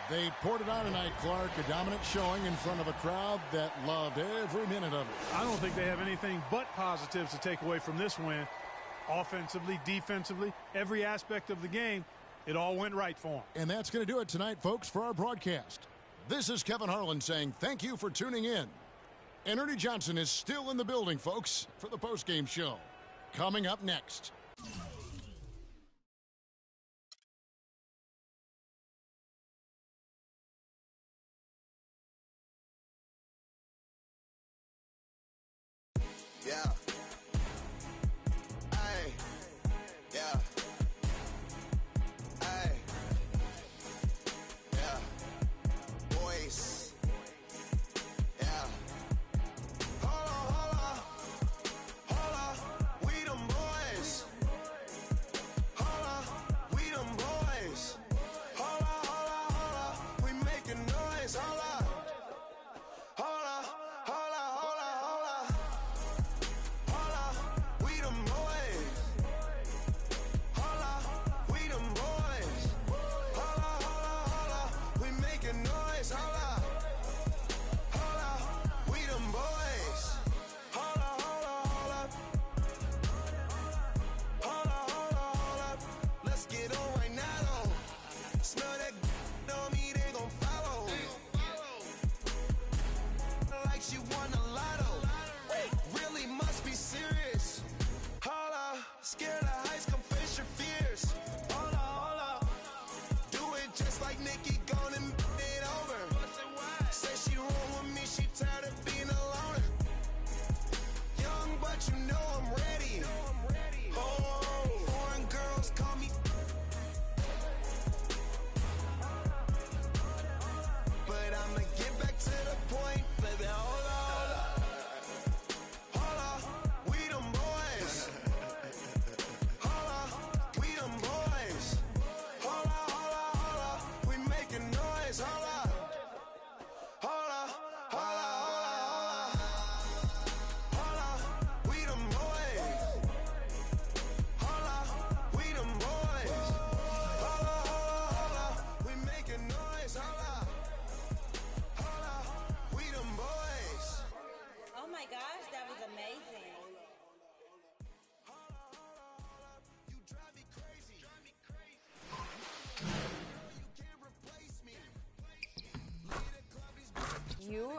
They poured it on tonight, Clark. A dominant showing in front of a crowd that loved every minute of it. I don't think they have anything but positives to take away from this win. Offensively, defensively, every aspect of the game, it all went right for them. And that's going to do it tonight, folks, for our broadcast. This is Kevin Harlan saying thank you for tuning in. And Ernie Johnson is still in the building, folks, for the postgame show. Coming up next. Yeah. Ay. Yeah. Ay. Yeah. Boys. Yeah. Hold on. We them boys.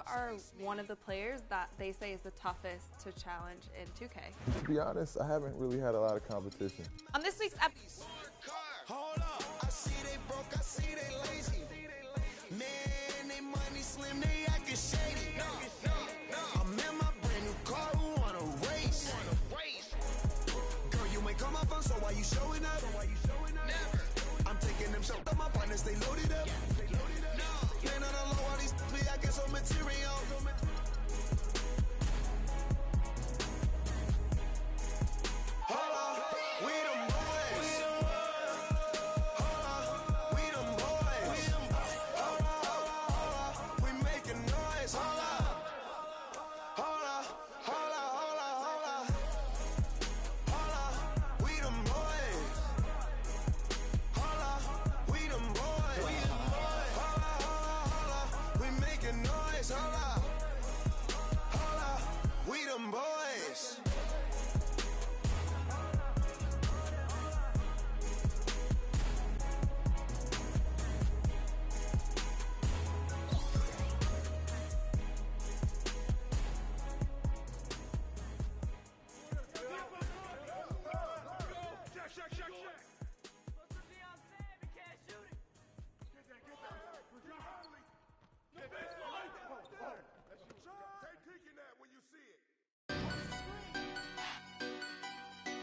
are one of the players that they say is the toughest to challenge in 2K? To be honest, I haven't really had a lot of competition. On this week's episode, Hold up, I see they broke, I see they lazy. Man, they money slim, they acting shady. I'm in my brand new car, who wanna race? Girl, you ain't come up on, so why you showing up? Never. I'm taking them shots on my partners, they loaded up. Man, on the low, all these be acting so material. Hold up, we them boys. We them boys. We making noise. Hold up. We them boys. We them boys. We making noise. We them boys.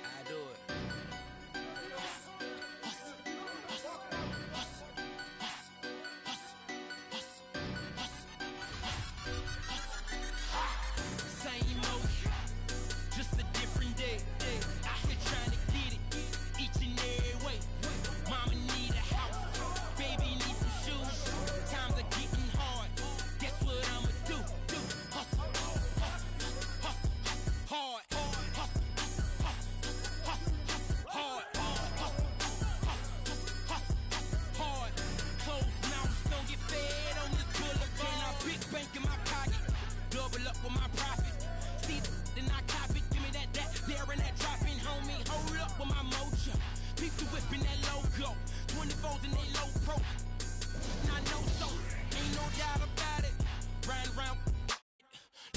I do it. Same old, just a different day. Out here trying to get it each and every way. Mama need a house, baby need some shoes. Times are getting hard. Guess what I'ma do? Hustle, hard, hard. Closed mouths don't get fed on this boulevard. And I big bank in my pocket, double up with my profit. See, then I cop it, give me that, there and that dropping, homie. Hold up with my mojo. People whipping that logo, 24s and they low pro. And I know so, ain't no doubt about it. Riding around,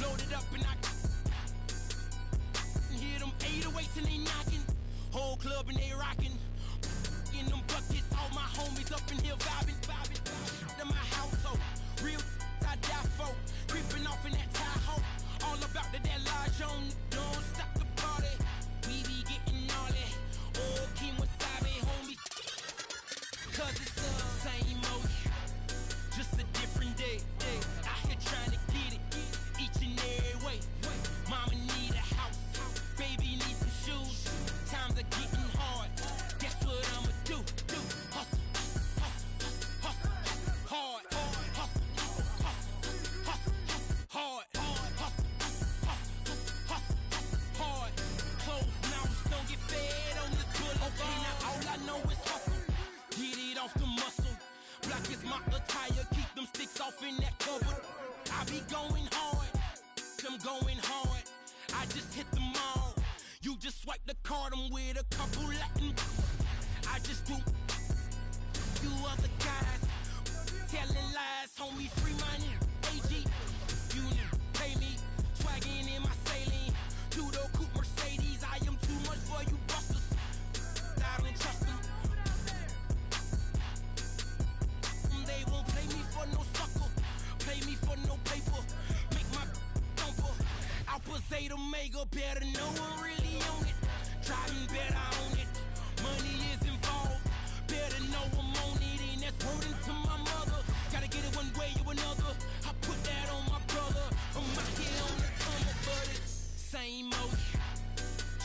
loaded up and I hear them 808s and they knocking. Whole club and they rocking. In them buckets, all my homies up in here vibing. To my household, real I die for. Creeping off in that Tahoe. All about that large on. Don't stop the party. We be getting all that. Oh, Kim Wasabi, homie. Cause it's the same old, just a different day. Out here trying to get it each and every way. Mama need a house, baby need some shoes. Times are getting hard. Guess what I'ma do? Hustle, hard, hard. Closed mouths don't get fed on this boulevard. Okay, now all I know is hustle. Get it off the muscle. Black is my attire. Keep them sticks off in that cupboard. I be going hard. I'm going hard. I just hit them all. You just swipe the card. I'm with a couple Latin. I just do. You other guys telling lies. Homie, free money. AG. You pay me. Swagging in my saline. Two-door coupe Mercedes. I am too much for you busters. I don't trust them. They won't play me for no sucker. Play me for no paper. Make my thumper. Alpha Zeta Omega. Better know I'm really on it. Driving better on it. Money is involved. Better know I'm on it. And that's wording to my mother. Gotta get it one way or another. I put that on my brother. I'm out here on the tunnel, but it's same old,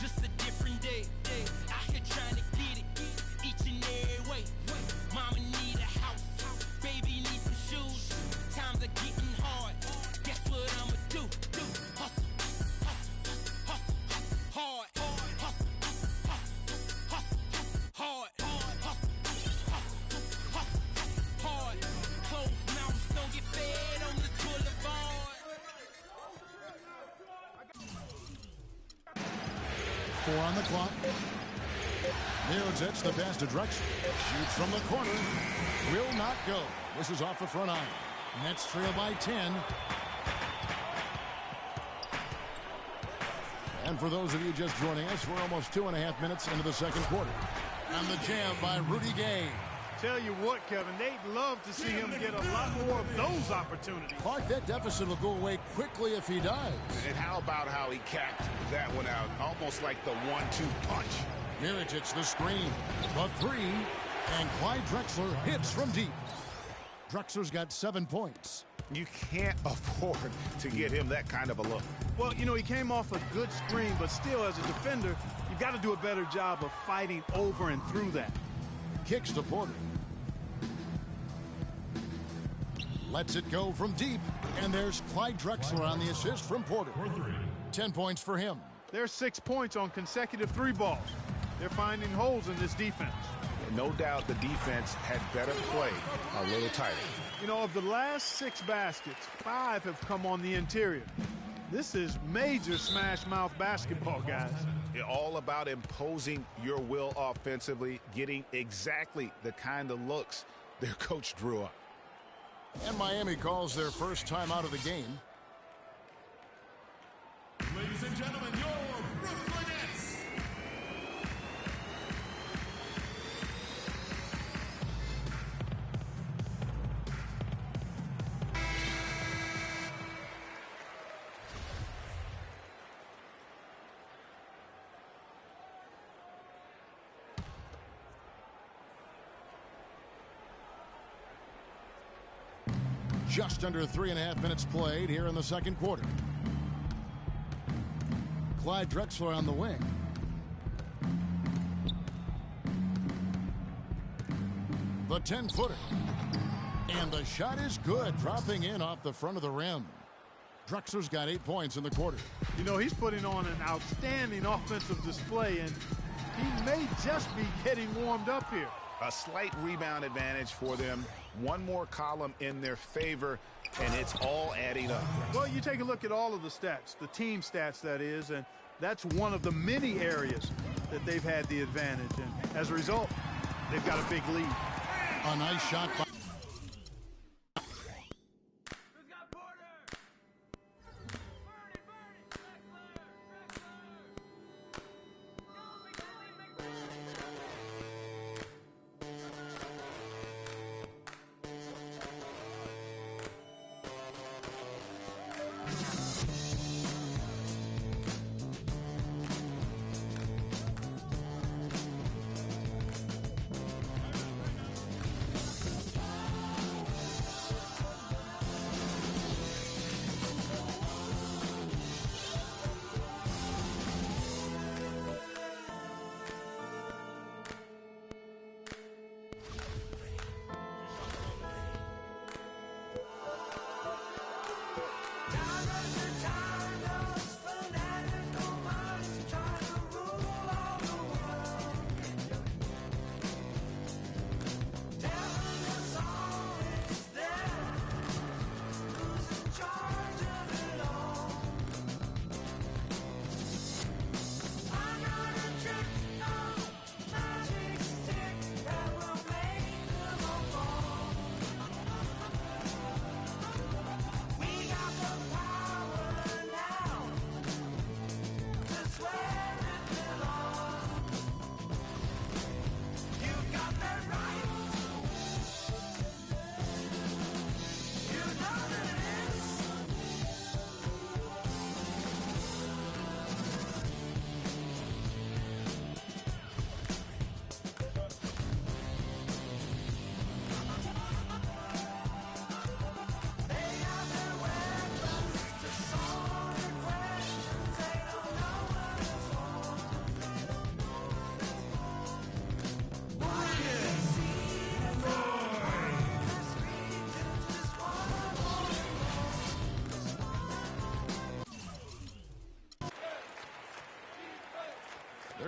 just a different day. Out here trying to get it each and every way. Mama need a house, baby need some shoes. Times are getting hard. Guess what I'ma do? Hustle, hard, hard. Closed mouths don't get fed on this boulevard. 4 on the clock. Mirotic, the pass to Drexler. Shoots from the corner. Will not go. This is off the front iron. Nets trail by 10. And for those of you just joining us, we're almost 2.5 minutes into the second quarter. And the jam by Rudy Gay. Tell you what, Kevin, they'd love to see him get a lot more of those opportunities. Clark, that deficit will go away quickly if he does. And how about how he capped that one out? Almost like the 1-2 punch. Mirotic the screen. The three. And Clyde Drexler hits from deep. Drexler's got 7 points. You can't afford to get him that kind of a look. Well, you know, he came off a good screen, but still, as a defender, you've got to do a better job of fighting over and through that. Kicks to Porter. Lets it go from deep. And there's Clyde Drexler on the assist from Porter. 10 points for him. There's 6 points on consecutive three balls. They're finding holes in this defense. No doubt the defense had better play a little tighter. You know, of the last 6 baskets, 5 have come on the interior. This is major smash mouth basketball, guys. All about imposing your will offensively, getting exactly the kind of looks their coach drew up. And Miami calls their first time out of the game. Ladies and gentlemen, your Brooklyn Nets. Just under 3.5 minutes played here in the second quarter. Clyde Drexler on the wing. The 10-footer. And the shot is good, dropping in off the front of the rim. Drexler's got 8 points in the quarter. You know, he's putting on an outstanding offensive display, and he may just be getting warmed up here. A slight rebound advantage for them. One more column in their favor, and it's all adding up. Well, you take a look at all of the stats, the team stats, that is, and that's one of the many areas that they've had the advantage. And as a result, they've got a big lead. A nice shot by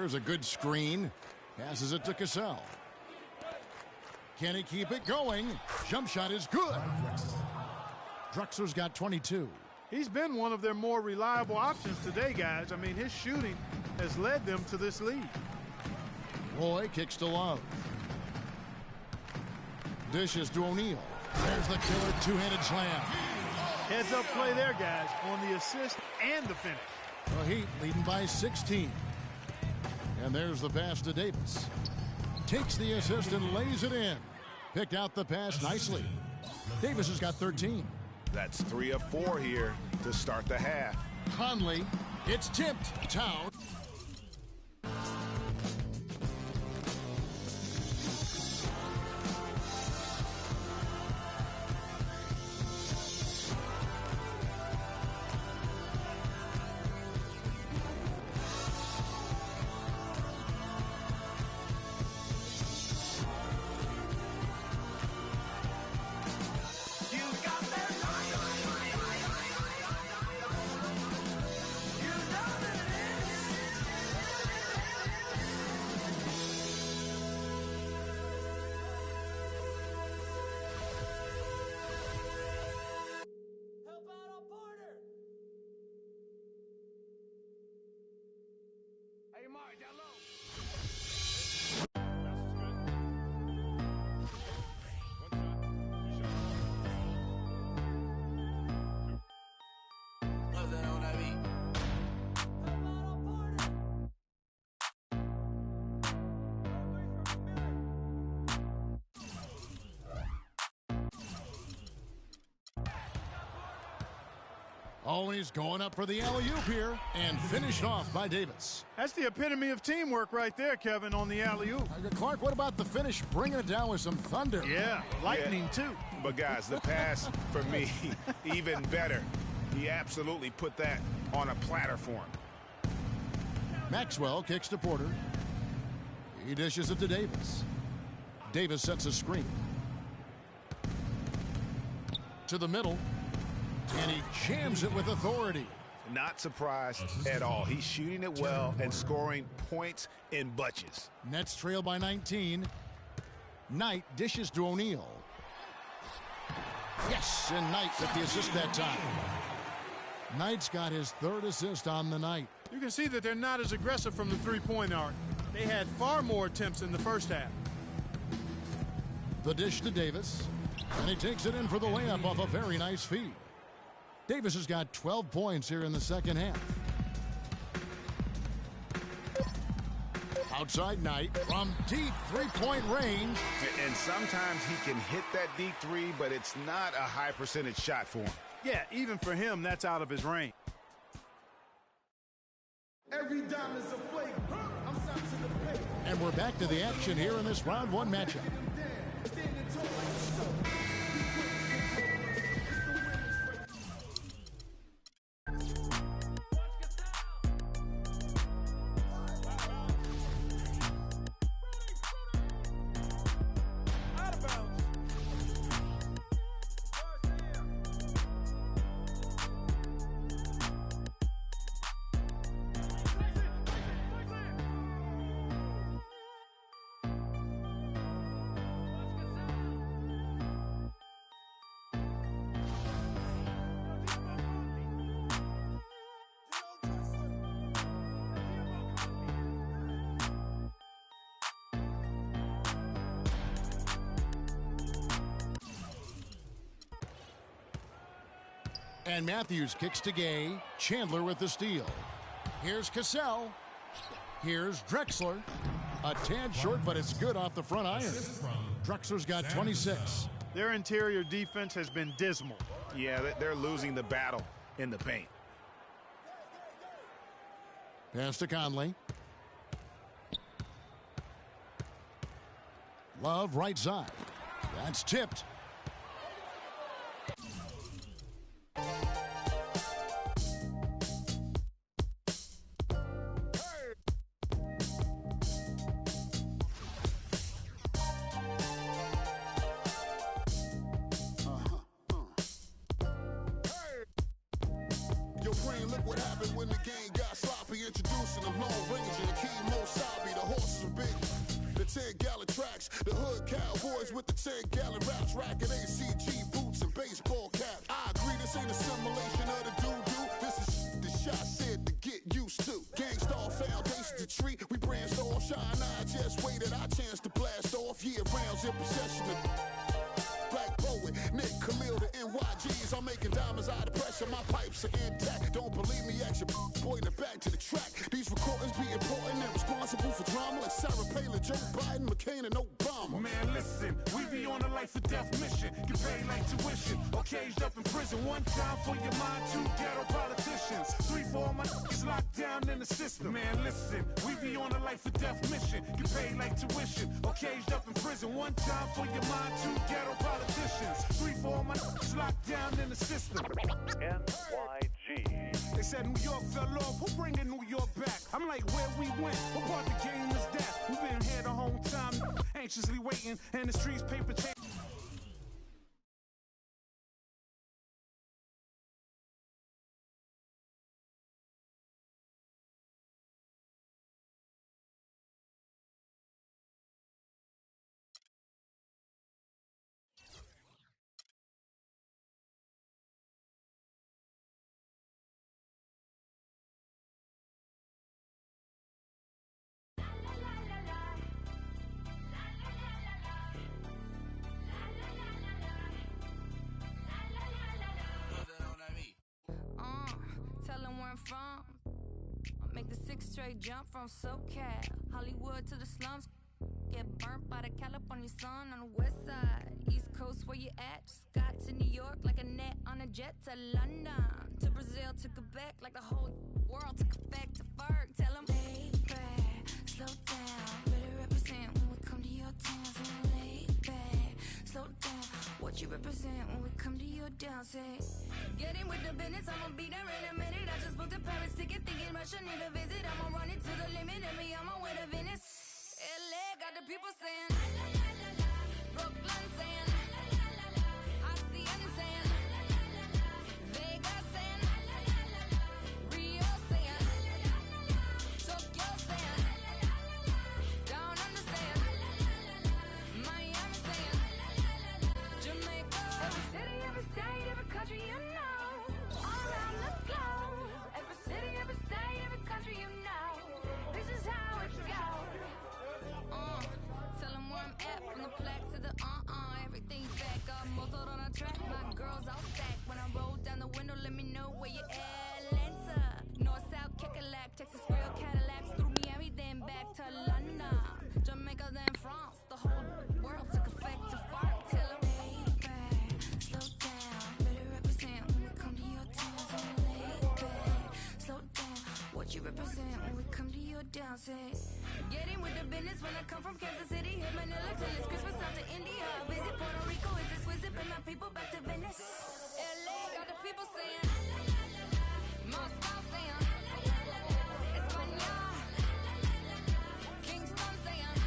There's a good screen. Passes it to Cassell. Can he keep it going? Jump shot is good. Drexler's got 22. He's been one of their more reliable options today, guys. I mean, his shooting has led them to this lead. Roy kicks to Love. Dishes to O'Neal. There's the killer two-handed slam. Heads up play there, guys, on the assist and the finish. The Heat leading by 16. And there's the pass to Davis. Takes the assist and lays it in. Picked out the pass nicely. Davis has got 13. That's 3 of 4 here to start the half. Conley, it's tipped. Town. Oh, and he's going up for the alley-oop here and finished off by Davis. That's the epitome of teamwork right there, Kevin, on the alley-oop. Clark, what about the finish? Bringing it down with some thunder. Yeah, lightning too. But guys, the pass for me, even better. He absolutely put that on a platter for him. Maxwell kicks to Porter. He dishes it to Davis. Davis sets a screen. To the middle. And he jams it with authority. Not surprised at all. He's shooting it well and scoring points in bunches. Nets trail by 19. Knight dishes to O'Neal. Yes, and Knight with the assist that time. Knight's got his 3rd assist on the night. You can see that they're not as aggressive from the three-point arc. They had far more attempts in the first half. The dish to Davis. And he takes it in for the layup off a very nice feed. Davis has got 12 points here in the second half. Outside Knight from deep three-point range. And sometimes he can hit that deep three, but it's not a high percentage shot for him. Yeah, even for him, that's out of his range. Every dime is a flavor. I'm sent to the paper. And we're back to the action here in this round 1 matchup. And Matthews kicks to Gay. Chandler with the steal. Here's Cassell. Here's Drexler. A tad short, but it's good off the front iron. Drexler's got 26. Their interior defense has been dismal. Yeah, they're losing the battle in the paint. Pass to Conley. Love right side. That's tipped. Look what happened when the game got sloppy. Introducing the Lone Ranger, the Kimo Sabi, the horses are big. The 10-gallon tracks, the hood cowboys with the 10-gallon raps, racking ACG boots and baseball caps. I agree, this ain't a simulation of the doo-doo. This is the shot said to get used to. Gangstar foundation to treat, we branched off. Shine, I just waited our chance to blast off. Year rounds in possession of Black Poet, Nick Khalil, the NYGs. I'm making diamonds out of pressure. My pipes are intact. Don't believe me? Ask your boy in the back to the track. These recordings be important and responsible for drama like Sarah Palin, Joe Biden, McCain, and Obama. Man, listen, we be on a life or death mission. Get paid like tuition or caged up in prison. One time for your mind, two ghetto politicians. 3 for all my niggas locked down in the system. Man, listen, we be on a life or death mission. Get paid like tuition or caged up in prison. One time for your mind, two ghetto politicians. 3 for all my niggas locked down in the system. NYG. They said New York fell off. Who bringing New York back? I'm like, where we went? What part the game is that? We've been here the whole time, anxiously waiting, and the streets paper chase. Tell them where I'm from. I make the 6 straight jump from SoCal, Hollywood to the slums. Get burnt by the California sun on the west side. East Coast, where you at? Just got to New York like a net on a jet to London. To Brazil, to Quebec, like the whole world took effect to Ferg. Tell them, baby, slow down. Better represent when we come to your town. So lay back, slow down. What you represent when we come to your down? Say, get in with the business, I'ma be there in a minute. I just booked a Paris ticket, thinking Russia need a visit. I'ma run it to the limit, and me on my way to Venice. LA got the people saying, Brooklyn saying, ASEAN saying, Vegas saying, Rio saying, Tokyo saying, Down Under saying, Miami saying, Jamaica. Every city, every state, every country you know, all around the globe. Every city, every state, every country you know, this is how it goes. Tell them where I'm at, from the plaque to the everything back up, muzzled on a track, my girls all stacked. When I roll down the window, let me know where you at. Atlanta, North, South, Kekalak, Texas, real Cadillacs, through Miami, then back to London, Jamaica, then France, the whole world took effect to fart. Tell them, baby, slow down, better represent when we come to your town. So lay back, slow down, what you represent when we come to your down. Say, get in with the business when I come from Kansas City, hit Manila till it's Christmas, out to India. Visit Puerto Rico, is this visit, bring my people back to Venice. LA got the people saying, Moscow saying, España, Kingston saying,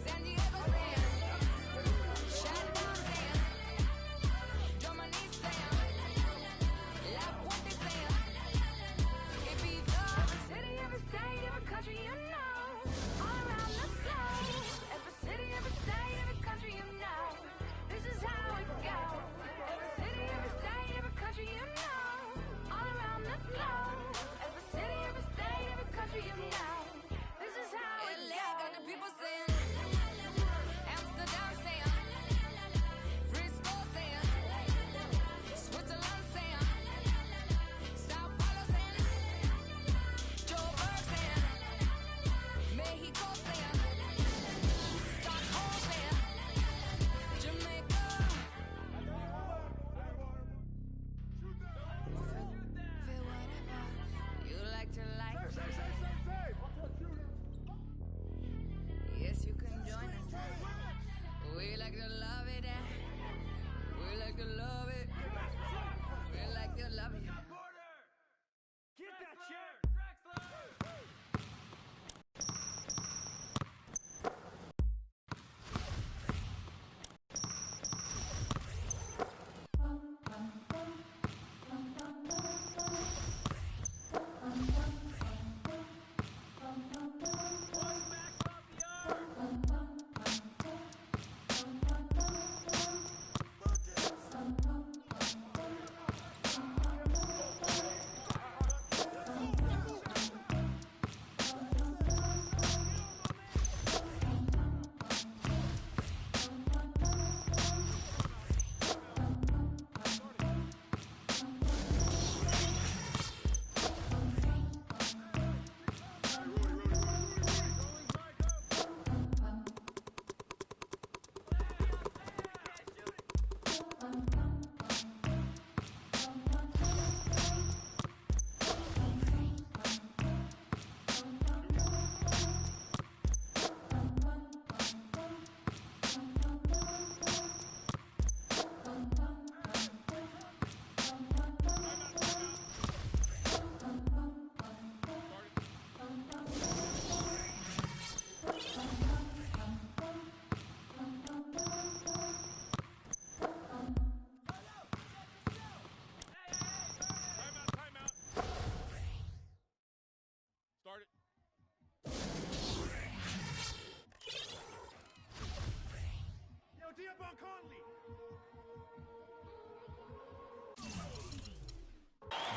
San Diego saying, Shanghai saying, Germany saying, La Puente saying, Ibiza. Every city, every state, every country you know, all around the globe. Every city, every state.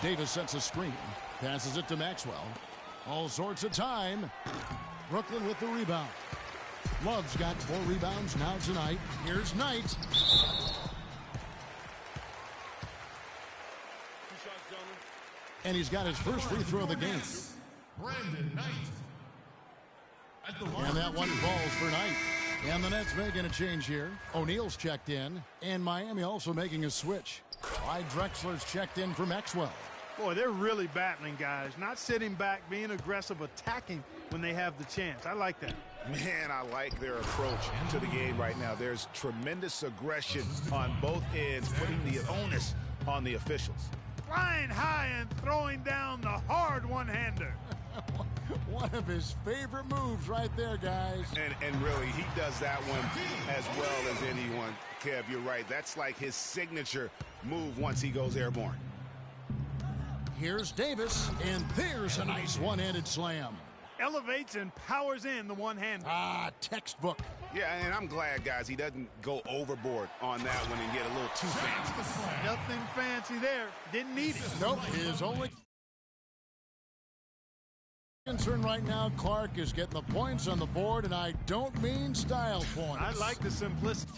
Davis sets a screen, passes it to Maxwell. All sorts of time. Brooklyn with the rebound. Love's got 4 rebounds now tonight. Here's Knight. And he's got his first free throw of the game. Brandon Knight. And that one falls for Knight. And the Nets making a change here. O'Neal's checked in. And Miami also making a switch. Clyde Drexler's checked in for Maxwell. Boy, they're really battling, guys. Not sitting back, being aggressive, attacking when they have the chance. I like that. Man, I like their approach to the game right now. There's tremendous aggression on both ends, putting the onus on the officials. Flying high and throwing down the hard one-hander. One of his favorite moves right there, guys. And really, he does that one as well as anyone. Kev, you're right. That's like his signature move once he goes airborne. Here's Davis, and there's a nice one-handed slam. Elevates and powers in the one-hander. Textbook. Yeah, and I'm glad, guys, he doesn't go overboard on that one and get a little too fancy. Nothing fancy there. Didn't need it. Nope. His only concern right now, Clark, is getting the points on the board, and I don't mean style points. I like the simplicity.